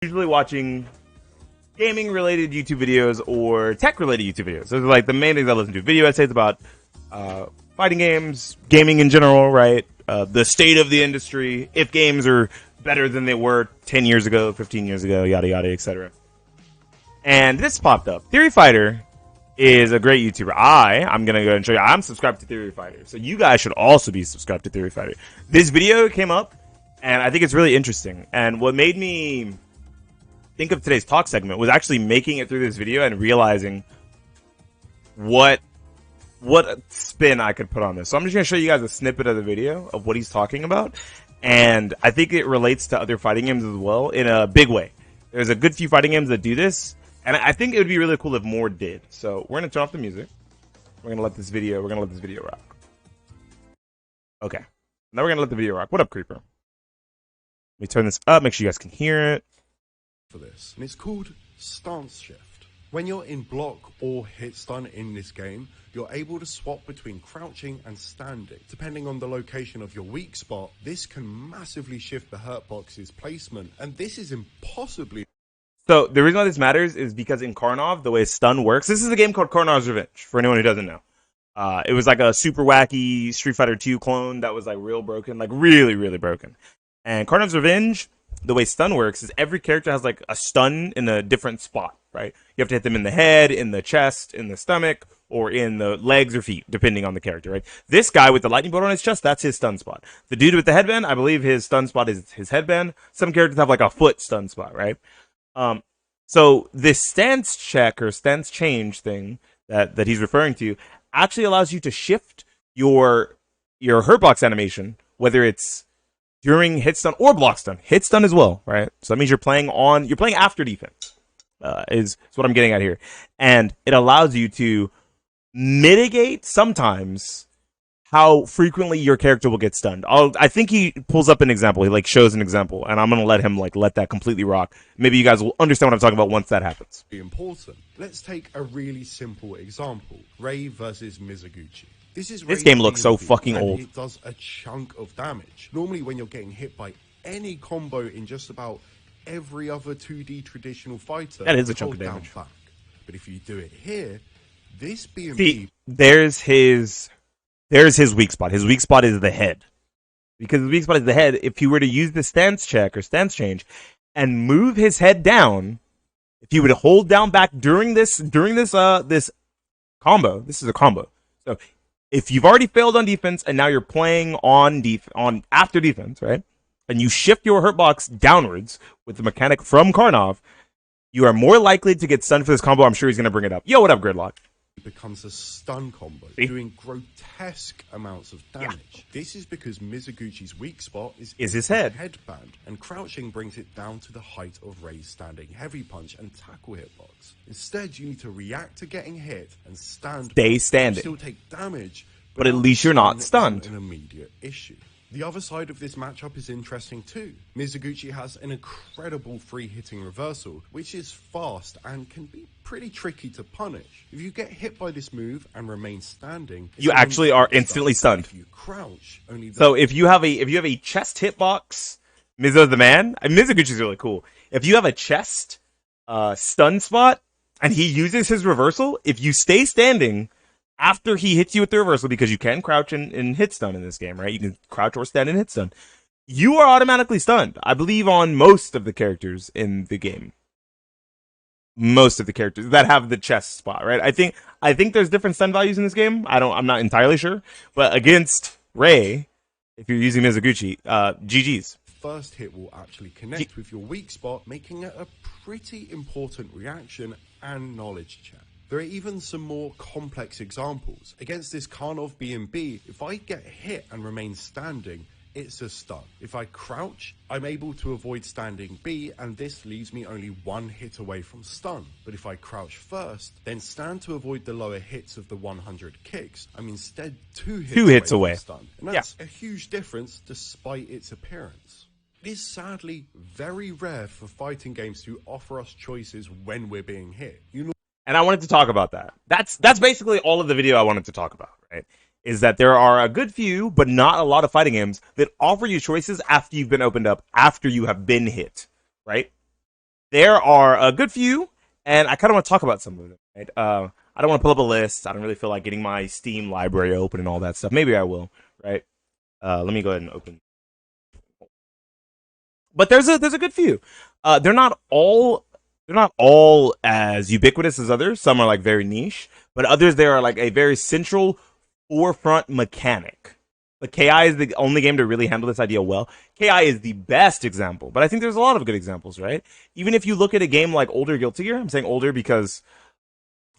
Usually watching gaming related YouTube videos or tech related YouTube videos. Those are like the main things I listen to. Video essays about fighting games, gaming in general, right? The state of the industry, if games are better than they were 10 years ago, 15 years ago, yada yada, etc. And this popped up. Theory Fighter is a great YouTuber. I'm going to go and show you. I'm subscribed to Theory Fighter. So you guys should also be subscribed to Theory Fighter. This video came up, and I think it's really interesting. And what made me think of today's talk segment was actually making it through this video and realizing what spin I could put on this. So I'm just going to show you guys a snippet of the video of what he's talking about. And I think it relates to other fighting games as well in a big way. There's a good few fighting games that do this. And I think it would be really cool if more did. So we're going to turn off the music. We're going to let this video rock. Okay. Now we're going to let the video rock. What up, Creeper? Let me turn this up. Make sure you guys can hear it. For this, and it's called stance shift. When you're in block or hit stun in this game, you're able to swap between crouching and standing. Depending on the location of your weak spot, this can massively shift the hurt box's placement, and this is impossibly. So the reason why this matters is because in Karnov, the way stun works, this is a game called Karnov's Revenge, for anyone who doesn't know. It was like a super wacky Street Fighter 2 clone that was like real broken, like really, really broken. And Karnov's Revenge, the way stun works is every character has like a stun in a different spot, right? You have to hit them in the head, in the chest, in the stomach, or in the legs or feet, depending on the character, right? This guy with the lightning bolt on his chest, that's his stun spot. The dude with the headband, I believe his stun spot is his headband. Some characters have like a foot stun spot, right? So this stance check or stance change thing that he's referring to actually allows you to shift your hurtbox animation, whether it's during hit stun or block stun, hit stun as well, right? So that means you're playing after defense, is what I'm getting at here. And it allows you to mitigate sometimes how frequently your character will get stunned. I think he pulls up an example. He like shows an example, and I'm gonna let him like let that completely rock. Maybe you guys will understand what I'm talking about once that happens. Important. Let's take a really simple example: Ray versus Mizuguchi. This game looks so fucking old. It does a chunk of damage. Normally, when you're getting hit by any combo in just about every other 2D traditional fighter, that is a chunk of damage. Back. But if you do it here, this BMP. See, there's his weak spot. His weak spot is the head. Because his weak spot is the head, if he were to use the stance check or stance change and move his head down, if he would hold down back during this combo, this is a combo. So if you've already failed on defense and now you're playing on after defense, right? And you shift your hurtbox downwards with the mechanic from Karnov, you are more likely to get stunned for this combo. I'm sure he's going to bring it up. Yo, what up, Gridlock? Becomes a stun combo, doing grotesque amounts of damage. Yeah. This is because Mizuguchi's weak spot is his headband, and crouching brings it down to the height of Ray's standing heavy punch and tackle hitbox. Instead, you need to react to getting hit and stay standing. Still take damage, but at least you're not stunned. An immediate issue. The other side of this matchup is interesting too. Mizuguchi has an incredible free-hitting reversal, which is fast and can be pretty tricky to punish. If you get hit by this move and remain standing, you actually are instantly stunned. If you crouch, so if you have a chest hitbox, Mizo's the man. Mizuguchi's really cool. If you have a chest stun spot and he uses his reversal, if you stay standing after he hits you with the reversal, because you can crouch and hit stun in this game, right? You can crouch or stand and hit stun. You are automatically stunned. I believe on most of the characters in the game. Most of the characters that have the chest spot, right? I think there's different stun values in this game. I'm not entirely sure. But against Ray, if you're using Mizuguchi, GG's. First hit will actually connect with your weak spot, making it a pretty important reaction and knowledge check. There are even some more complex examples. Against this Karnov BMB, if I get hit and remain standing, it's a stun. If I crouch, I'm able to avoid standing B, and this leaves me only one hit away from stun. But if I crouch first, then stand to avoid the lower hits of the 100 kicks, I'm instead two hits away from stun. And that's a huge difference despite its appearance. It is sadly very rare for fighting games to offer us choices when we're being hit. And I wanted to talk about that. That's basically all of the video I wanted to talk about, right? Is that there are a good few, but not a lot of fighting games that offer you choices after you've been opened up, after you have been hit, right? there are a good few, and I kind of want to talk about some of them. Right? I don't want to pull up a list. I don't really feel like getting my Steam library open and all that stuff. Maybe I will. Right? Let me go ahead and open. But there's a good few. They're not all as ubiquitous as others. Some are like very niche, but others they are like a very central forefront mechanic. Like KI is the only game to really handle this idea well. KI is the best example, but I think there's a lot of good examples, right? Even if you look at a game like older Guilty Gear, I'm saying older because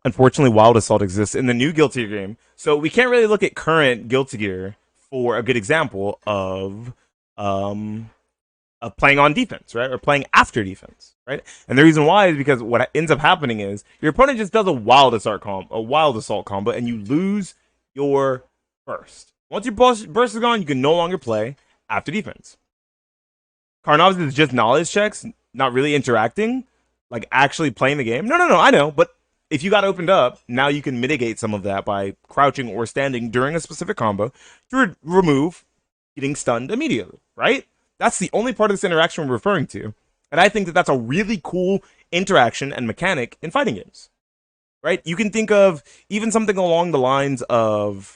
unfortunately Wild Assault exists in the new Guilty Gear game, so we can't really look at current Guilty Gear for a good example um of playing on defense, right? Or playing after defense, right? And the reason why is because what ends up happening is your opponent just does a wild assault combo, and you lose your burst. Once your burst is gone, you can no longer play after defense. Karnov's is just knowledge checks, not really interacting, like actually playing the game. No, I know, but if you got opened up, now you can mitigate some of that by crouching or standing during a specific combo to remove getting stunned immediately, right? That's the only part of this interaction we're referring to. And I think that that's a really cool interaction and mechanic in fighting games, right? You can think of even something along the lines of,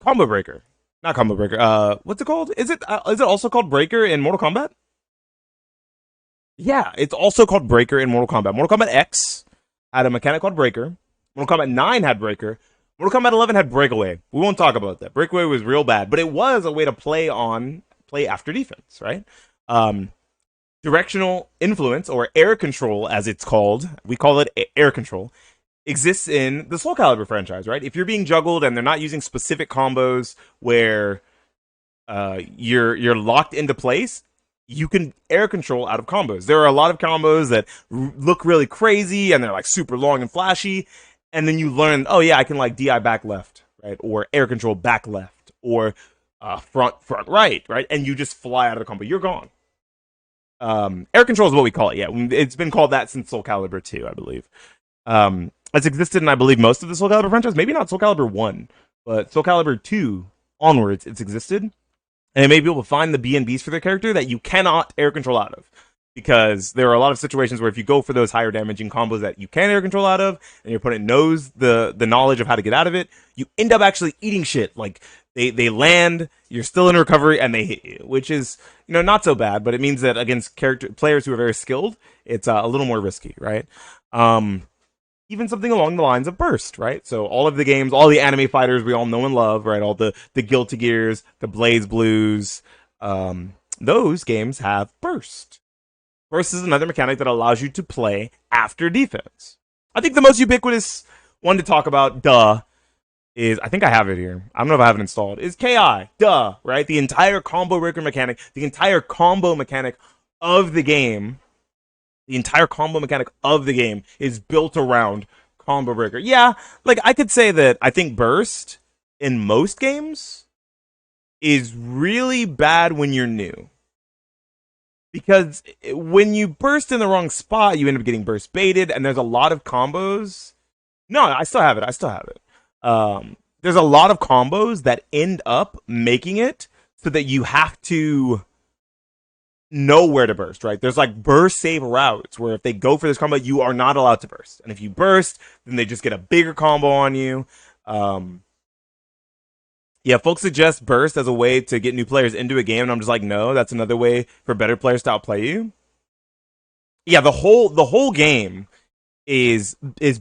Combo Breaker. Not Combo Breaker. What's it called? Is it also called Breaker in Mortal Kombat? Yeah, it's also called Breaker in Mortal Kombat. Mortal Kombat X had a mechanic called Breaker. Mortal Kombat 9 had Breaker. Mortal Kombat 11 had Breakaway. We won't talk about that. Breakaway was real bad, but it was a way to play after defense, right? Directional influence, or air control as it's called, we call it air control, exists in the Soul Calibur franchise, right? If you're being juggled and they're not using specific combos where you're locked into place, you can air control out of combos. There are a lot of combos that look really crazy and they're like super long and flashy, and then you learn, oh yeah, I can like DI back left, right, or air control back left, or front right, right, and you just fly out of the combo. You're gone. Air control is what we call it. Yeah, it's been called that since Soul Calibur 2, I believe. It's existed in, I believe, most of the Soul Calibur franchise. Maybe not Soul Calibur 1, but Soul Calibur 2 onwards, it's existed. And it made people find the B&Bs for their character that you cannot air control out of. Because there are a lot of situations where if you go for those higher damaging combos that you can air control out of, and your opponent knows the knowledge of how to get out of it, you end up actually eating shit. Like, they land, you're still in recovery, and they hit you, which is, not so bad, but it means that against players who are very skilled, it's a little more risky, right? Even something along the lines of burst, right? So all of the games, all the anime fighters we all know and love, right? All the Guilty Gears, the Blaze Blues, those games have burst. Burst is another mechanic that allows you to play after defense. I think the most ubiquitous one to talk about, is, I think I have it here. I don't know if I have it installed. Is KI, right? The entire combo breaker mechanic, the entire combo mechanic of the game, is built around combo breaker. Yeah, like I could say that I think burst in most games is really bad when you're new. Because when you burst in the wrong spot, you end up getting burst baited, and there's a lot of combos. No, I still have it. There's a lot of combos that end up making it so that you have to know where to burst, right? There's like burst save routes where if they go for this combo, you are not allowed to burst. And if you burst, then they just get a bigger combo on you. Yeah, folks suggest burst as a way to get new players into a game, and I'm just like, no, that's another way for better players to outplay you. Yeah, the whole game is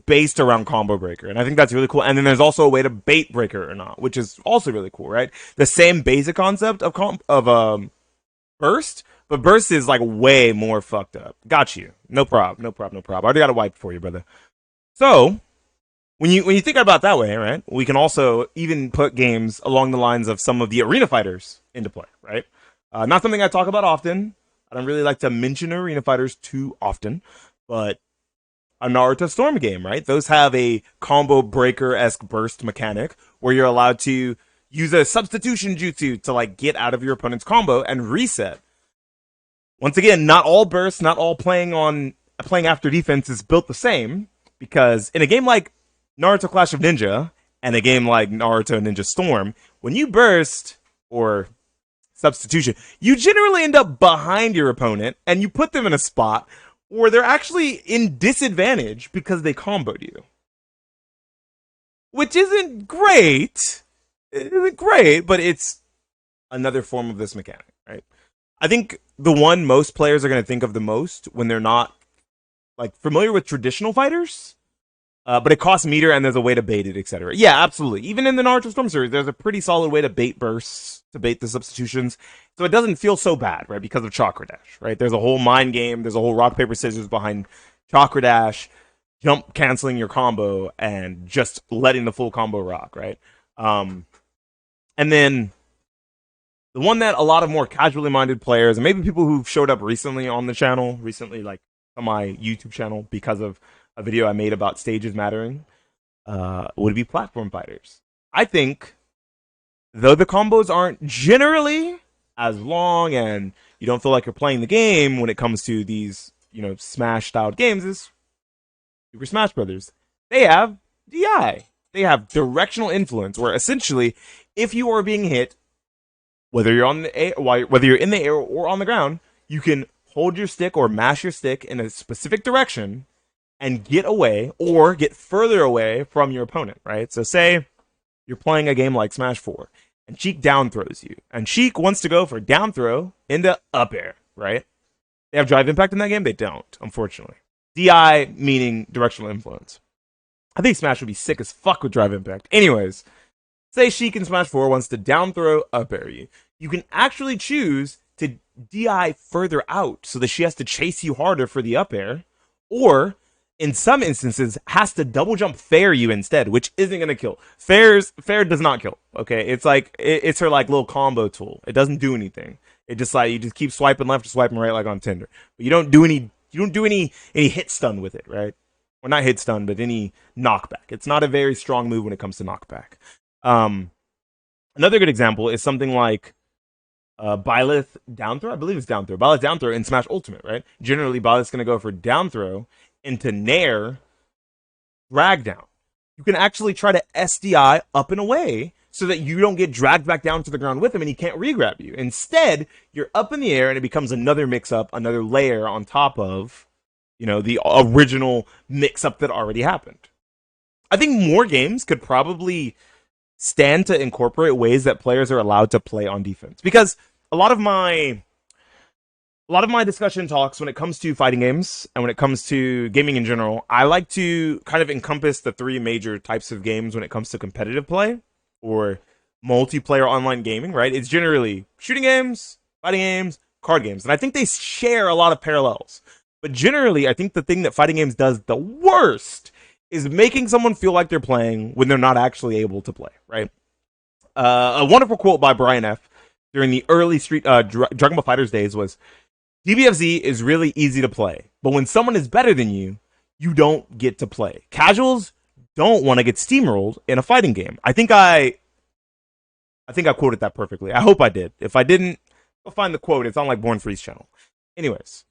based around combo breaker, and I think that's really cool. And then there's also a way to bait breaker or not, which is also really cool, right? The same basic concept of burst, but burst is like way more fucked up. Got you. No problem. I already got a wipe for you, brother. So when you think about it that way, right, we can also even put games along the lines of some of the arena fighters into play, right? Not something I talk about often. I don't really like to mention arena fighters too often, but a Naruto Storm game, right? Those have a combo breaker-esque burst mechanic where you're allowed to use a substitution jutsu to like get out of your opponent's combo and reset. Once again, not all bursts, not all playing after defense is built the same, because in a game like Naruto Clash of Ninja and a game like Naruto Ninja Storm, when you burst, or substitution, you generally end up behind your opponent and you put them in a spot where they're actually in disadvantage because they comboed you. Which isn't great. It isn't great, but it's another form of this mechanic, right? I think the one most players are going to think of the most when they're not like familiar with traditional fighters, but it costs meter and there's a way to bait it, etc. Yeah, absolutely. Even in the Naruto Storm series, there's a pretty solid way to bait bursts, to bait the substitutions, so it doesn't feel so bad, right? Because of Chakra Dash, right? There's a whole mind game, there's a whole rock paper scissors behind Chakra Dash, jump canceling your combo and just letting the full combo rock, right? And then the one that a lot of more casually minded players and maybe people who've showed up recently on the channel, recently like on my YouTube channel because of a video I made about stages mattering, would be platform fighters. I think, though the combos aren't generally as long and you don't feel like you're playing the game when it comes to these, Smash styled games, is Super Smash Brothers. They have DI. They have directional influence, where essentially, if you are being hit, whether you're on the air, whether you're in the air or on the ground, you can hold your stick or mash your stick in a specific direction and get away or get further away from your opponent, right? So say you're playing a game like Smash 4 and Sheik down throws you, and Sheik wants to go for down throw into up air, right? They have drive impact in that game? They don't, unfortunately. DI meaning directional influence. I think Smash would be sick as fuck with drive impact. Anyways, say Sheik in Smash 4 wants to down throw up air you. You can actually choose to DI further out so that she has to chase you harder for the up air, or in some instances has to double jump fair you instead, which isn't going to kill. Fair does not kill. Okay, it's like it's her like little combo tool. It doesn't do anything. It just like you just keep swiping left or swiping right like on Tinder. But you don't do any hit stun with it, right? Or not hit stun, but any knockback. It's not a very strong move when it comes to knockback. Another good example is something like Byleth down throw. I believe it's down throw. Byleth down throw in Smash Ultimate, right? Generally, Byleth's going to go for down throw into Nair drag down. You can actually try to SDI up and away so that you don't get dragged back down to the ground with him and he can't re-grab you. Instead, you're up in the air and it becomes another mix-up, another layer on top of, the original mix-up that already happened. I think more games could probably stand to incorporate ways that players are allowed to play on defense. Because a lot of my discussion talks when it comes to fighting games and when it comes to gaming in general, I like to kind of encompass the three major types of games when it comes to competitive play or multiplayer online gaming, right? It's generally shooting games, fighting games, card games. And I think they share a lot of parallels. But generally, I think the thing that fighting games does the worst is making someone feel like they're playing when they're not actually able to play, right? A wonderful quote by Brian F. during the early Dragon Ball FighterZ days was, DBFZ is really easy to play, but when someone is better than you, you don't get to play. Casuals don't want to get steamrolled in a fighting game. I think I quoted that perfectly. I hope I did. If I didn't, go find the quote. It's on like Born Free's channel. Anyways,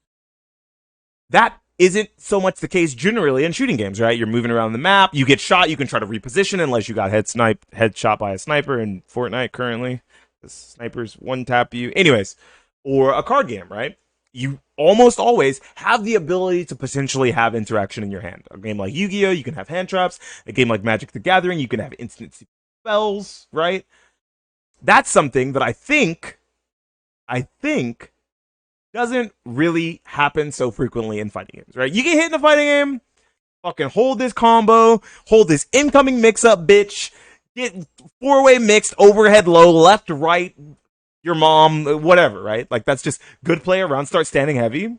that isn't so much the case generally in shooting games, right? You're moving around the map, you get shot, you can try to reposition unless you got headshot by a sniper in Fortnite currently. The snipers one tap you. Anyways, or a card game, right? You almost always have the ability to potentially have interaction in your hand. A game like Yu-Gi-Oh, you can have hand traps. A game like Magic the Gathering, you can have instant spells, right? That's something that I think doesn't really happen so frequently in fighting games, right? You get hit in a fighting game, fucking hold this combo, hold this incoming mix-up, bitch, get four-way mixed, overhead low, left, right, your mom, whatever, right? Like, that's just good play around, start standing heavy.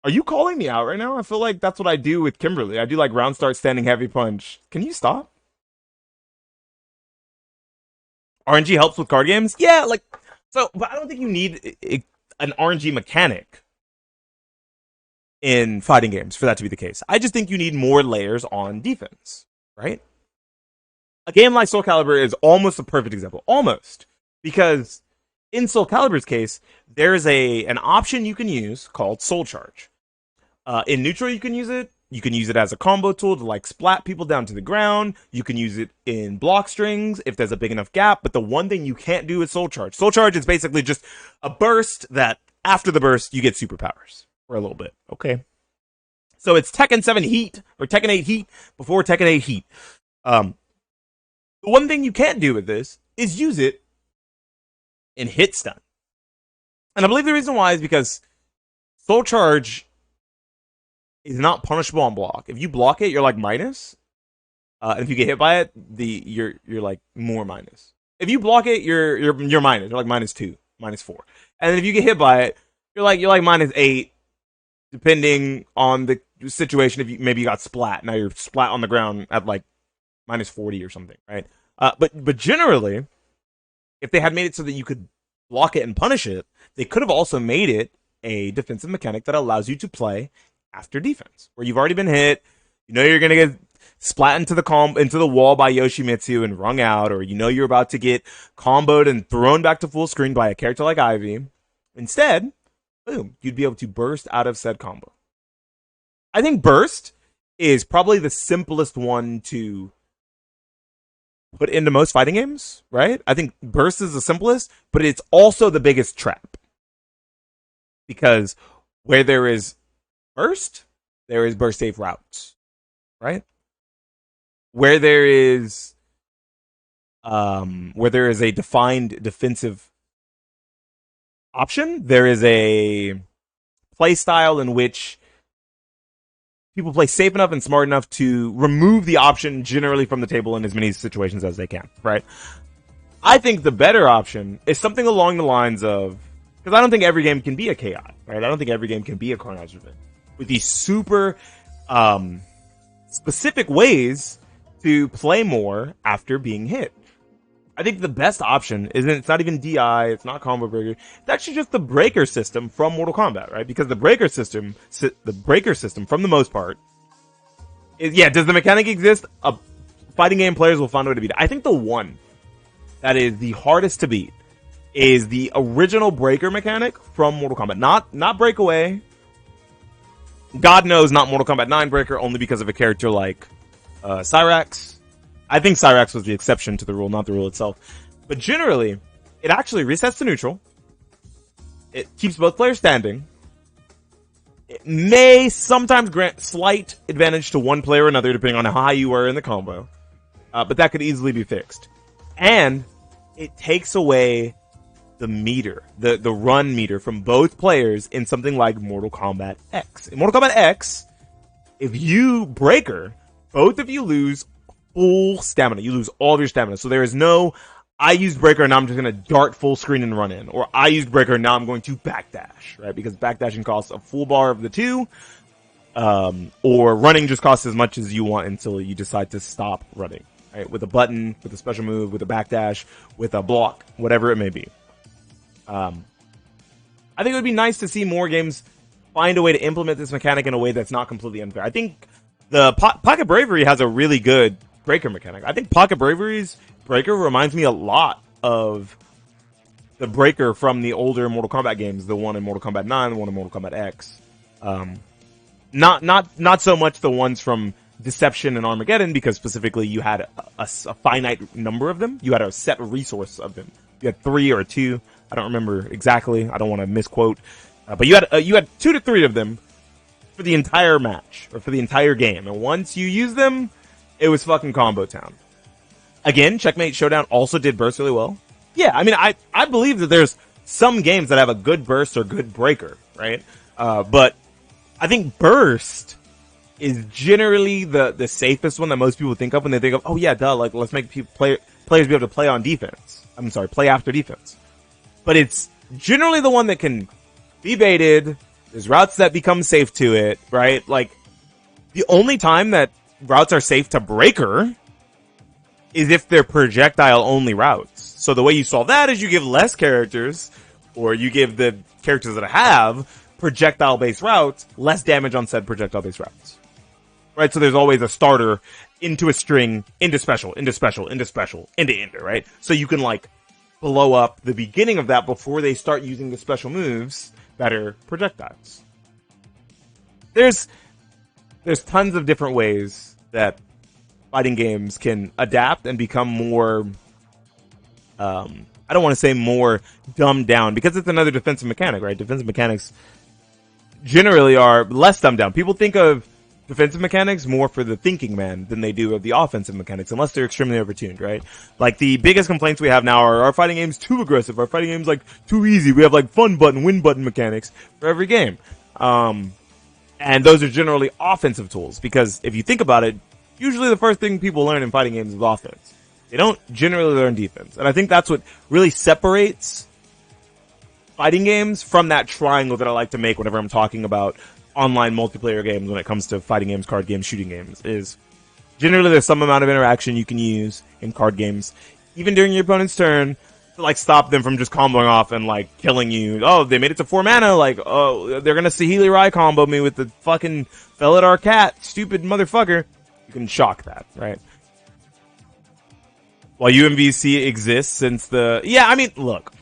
Are you calling me out right now? I feel like that's what I do with Kimberly. I do like round start standing heavy punch. Can you stop? RNG helps with card games? Yeah, like, so, but I don't think you need an RNG mechanic in fighting games for that to be the case. I just think you need more layers on defense, right? A game like Soul Calibur is almost a perfect example. Almost. Because in Soul Calibur's case, there's an option you can use called Soul Charge. In neutral, you can use it. You can use it as a combo tool to like splat people down to the ground. You can use it in block strings if there's a big enough gap. But the one thing you can't do is Soul Charge. Soul Charge is basically just a burst that after the burst, you get superpowers for a little bit. Okay. So it's Tekken 7 Heat or Tekken 8 Heat before Tekken 8 Heat. The one thing you can't do with this is use it in hit stun. And I believe the reason why is because Soul Charge is not punishable on block. If you block it, you're like minus. And if you get hit by it, you're like more minus. If you block it, you're minus. You're like -2, -4. And then if you get hit by it, you're like -8, depending on the situation. If maybe you got splat, now you're splat on the ground at like -40 or something, right? But generally, if they had made it so that you could block it and punish it, they could have also made it a defensive mechanic that allows you to play after defense, where you've already been hit, you know you're gonna get splat into the wall by Yoshimitsu and wrung out, or you know you're about to get comboed and thrown back to full screen by a character like Ivy. Instead, boom, you'd be able to burst out of said combo. I think burst is probably the simplest one to put into most fighting games, right? I think burst is the simplest, but it's also the biggest trap. Because where there is burst, there is burst safe routes, right? Where there is a defined defensive option, there is a play style in which people play safe enough and smart enough to remove the option generally from the table in as many situations as they can, right? I think the better option is something along the lines of, because I don't think every game can be a KI, right? I don't think every game can be a Carnage Revenge. With these super specific ways to play more after being hit. I think the best option it's not even DI, it's not combo breaker. It's actually just the breaker system from Mortal Kombat, right? Because the breaker system from the most part does the mechanic exist? Fighting game players will find a way to beat it. I think the one that is the hardest to beat is the original breaker mechanic from Mortal Kombat. Not breakaway. God knows not Mortal Kombat 9 breaker, only because of a character like Cyrax. I think Cyrax was the exception to the rule, not the rule itself. But generally, it actually resets to neutral. It keeps both players standing. It may sometimes grant slight advantage to one player or another, depending on how high you are in the combo. But that could easily be fixed. And it takes away the meter, the run meter from both players in something like Mortal Kombat X. In Mortal Kombat X, if you breaker, both of you lose full stamina. You lose all of your stamina. So there is no, I used breaker and now I'm just going to dart full screen and run in. Or I used breaker and now I'm going to backdash, right? Because backdashing costs a full bar of the two. Or running just costs as much as you want until you decide to stop running, right? With a button, with a special move, with a backdash, with a block, whatever it may be. I think it would be nice to see more games find a way to implement this mechanic in a way that's not completely unfair. I think the Pocket Bravery has a really good breaker mechanic. I think Pocket Bravery's breaker reminds me a lot of the breaker from the older Mortal Kombat games, the one in Mortal Kombat 9, the one in Mortal Kombat X. Not so much the ones from Deception and Armageddon, because specifically you had a finite number of them. You had a set resource of them. You had 3 or 2. I don't remember exactly. I don't want to misquote. But you had 2 to 3 of them for the entire match, or for the entire game. And once you use them, it was fucking combo town. Again, Checkmate Showdown also did burst really well. Yeah, I mean, I believe that there's some games that have a good burst or good breaker, right? But I think burst is generally the safest one that most people think of when they think of, oh yeah, duh, like let's make players be able to play on defense. Play after defense. But it's generally the one that can be baited. There's routes that become safe to it, right? Like, the only time that routes are safe to breaker is if they're projectile-only routes. So the way you solve that is you give less characters, or you give the characters that have projectile-based routes less damage on said projectile-based routes. Right? So there's always a starter into a string, into special, into special, into special, into ender, right? So you can, like, blow up the beginning of that before they start using the special moves that are projectiles. There's there's tons of different ways that fighting games can adapt and become more, I don't want to say more dumbed down, because it's another defensive mechanic, right? Defensive mechanics generally are less dumbed down. People think of defensive mechanics more for the thinking man than they do of the offensive mechanics, unless they're extremely overtuned, right? Like, the biggest complaints we have now are our fighting game's too aggressive, our fighting game's like too easy, we have like fun button, win button mechanics for every game. And those are generally offensive tools, because if you think about it, usually the first thing people learn in fighting games is offense. They don't generally learn defense. And I think that's what really separates fighting games from that triangle that I like to make whenever I'm talking about online multiplayer games when it comes to fighting games, card games, shooting games, is generally there's some amount of interaction you can use in card games, even during your opponent's turn, to like stop them from just comboing off and like killing you. Oh, they made it to 4 mana, like, oh, they're gonna Saheeli Rai combo me with the fucking Felidar Cat, stupid motherfucker. You can shock that, right? While UMVC exists since the... Yeah, I mean, look.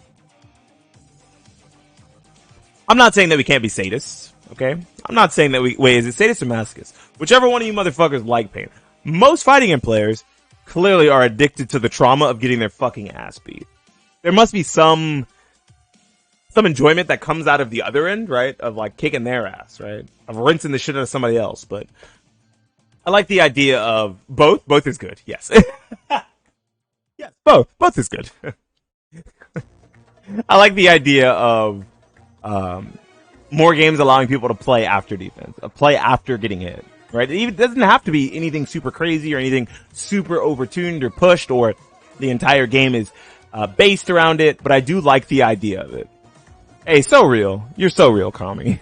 I'm not saying that we can't be sadists, okay? I'm not saying that we... Wait, is it sadist or masochist? Whichever one of you motherfuckers like pain. Most fighting game players clearly are addicted to the trauma of getting their fucking ass beat. There must be some enjoyment that comes out of the other end, right? Of like kicking their ass, right? Of rinsing the shit out of somebody else, but... I like the idea of both. Both is good. Yes. Yes, both. Both is good. I like the idea of more games allowing people to play after defense, play after getting hit, right? It doesn't have to be anything super crazy or anything super overtuned or pushed, or the entire game is based around it, but I do like the idea of it. Hey, so real. You're so real, Kami.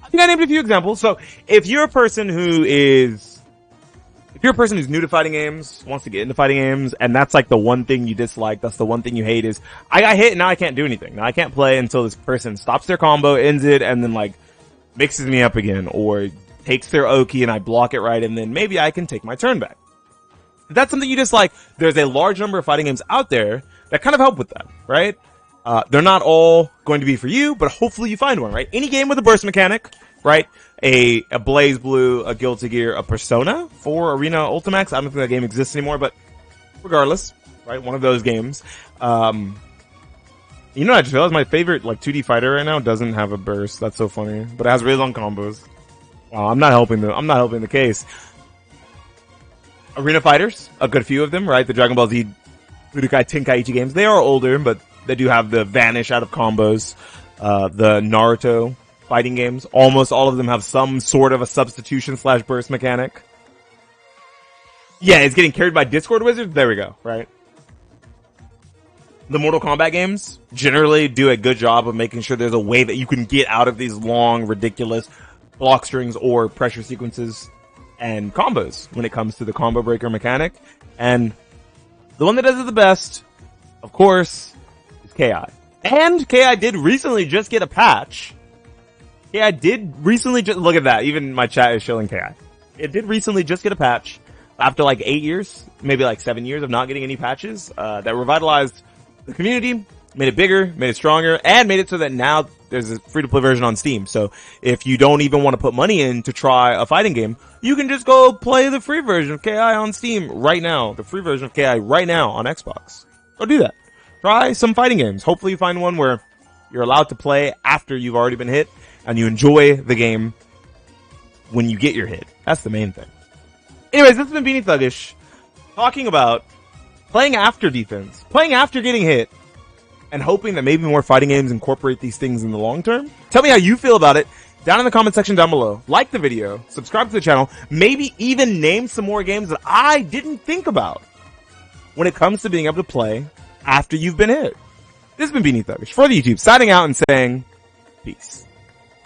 I think I named a few examples. So if you're a person who's new to fighting games, wants to get into fighting games, and that's like the one thing you dislike, that's the one thing you hate, is I got hit and now I can't do anything. Now I can't play until this person stops their combo, ends it, and then like mixes me up again, or takes their Oki and I block it right, and then maybe I can take my turn back. If that's something you dislike, there's a large number of fighting games out there that kind of help with that, right? They're not all going to be for you, but hopefully you find one, right? Any game with a burst mechanic, right? A BlazBlue, a Guilty Gear, a Persona 4 Arena Ultimax. I don't think that game exists anymore, but regardless, right? One of those games. You know, I just realized my favorite like 2D fighter right now doesn't have a burst. That's so funny, but it has really long combos. Wow, I'm not helping the case. Arena fighters, a good few of them, right? The Dragon Ball Z, Budokai Tenkaichi games. They are older, but they do have the vanish out of combos. The Naruto fighting games, almost all of them have some sort of a substitution / burst mechanic. Yeah, it's getting carried by Discord Wizards. There we go, right? The Mortal Kombat games generally do a good job of making sure there's a way that you can get out of these long, ridiculous block strings or pressure sequences and combos when it comes to the combo breaker mechanic. And the one that does it the best, of course, is KI. And KI did recently just get a patch. KI did recently just, look at that, even my chat is showing KI. It did recently just get a patch after like 8 years, maybe like 7 years of not getting any patches, that revitalized the community, made it bigger, made it stronger, and made it so that now there's a free-to-play version on Steam. So if you don't even want to put money in to try a fighting game, you can just go play the free version of KI on Steam right now. The free version of KI right now on Xbox. Go do that. Try some fighting games. Hopefully you find one where you're allowed to play after you've already been hit, and you enjoy the game when you get your hit. That's the main thing. Anyways, this has been Beanie Thuggish, talking about playing after defense, playing after getting hit, and hoping that maybe more fighting games incorporate these things in the long term. Tell me how you feel about it down in the comment section down below. Like the video, subscribe to the channel, maybe even name some more games that I didn't think about when it comes to being able to play after you've been hit. This has been Beanie Thuggish for the YouTube, signing out and saying peace.